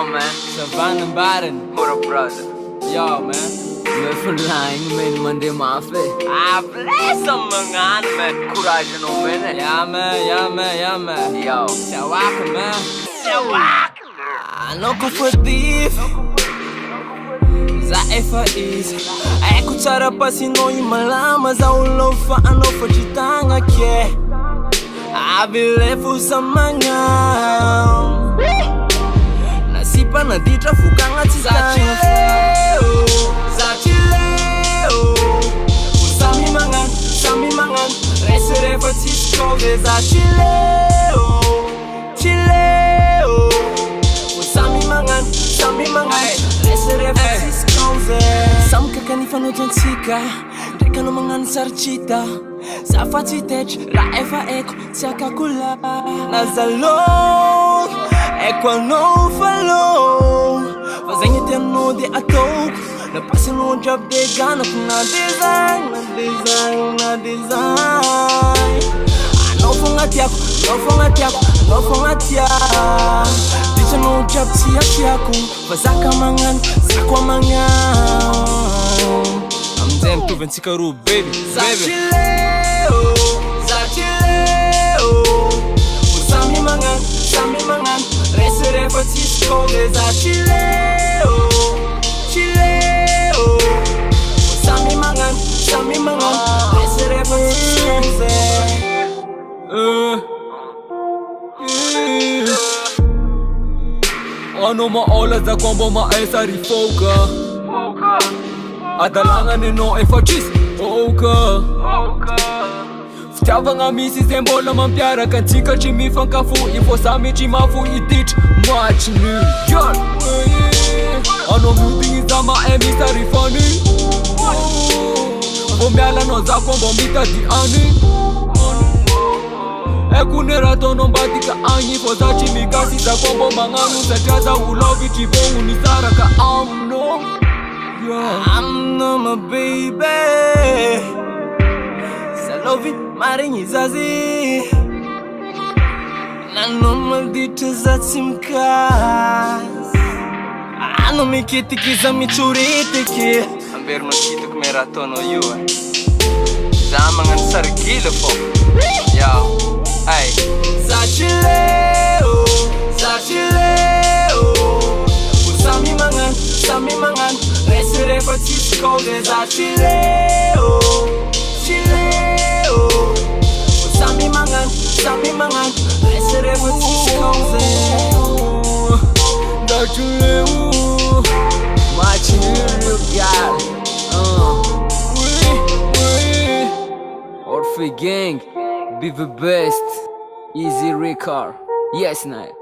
Yo man, Savannah Biden. what up brother? Yo man. You're flying man Monday Mafia. Bless some man man. Courage no man. Yeah man, yeah man, yeah man. Yo, Shawaka man. Shawak. Anoko fadif za efa easy. Aiko tsara pasinao malama za ulofa anofa chitanga ke. Abilefu samanga nasipa na ditra fukanga tsitanga Zachileo Sami mangan Resere fa tiskove Zachileo Chileo Sami mangan Resere fa tiskove Sam kakanifa no tansika Dreka no mangan sarchita Safati tech, ra efa eko, tsaka kula Nazalo, eko no follow Fazenge temo de atok Na pasi no job de gana na design No fonga tiako Dicha no job tiako Fazaka mangan, zakwa mangan Amzem tu vensikaru baby Zachileo Sami mangan Resere fa tiskove Zachileo Sami mangan Resere fa tiskove Ano maola za kwamba maesa rifoka Adalanga nino efa chis Oka Fitiavagna misy izay mbola mampiaraka antsika tsy mifankafohy Ifo samy tsy mafohy ditry matchny Yar Anao mihodigny za mahay misarifany Vao miala anao za komba mitady any Eko ny raha ataonao mba tika agny Fo za tsy mikasy za komba magnano Satria za olovy tsy voho nisaraka aminao Amno my baby Salovi maringi zazi Nano maldito za tsimkas Ano mikitikiza michuritiki Ambero no kito kumera tono yu Za mangan sargila fo Yo, ay Zachileo Sami mangan Resere fa tiskove Zachileo Sami mangan Resere fa tiskove Zachileo Machinilio gal Orphe gang, be the best. Easy Ricard. Yes, night.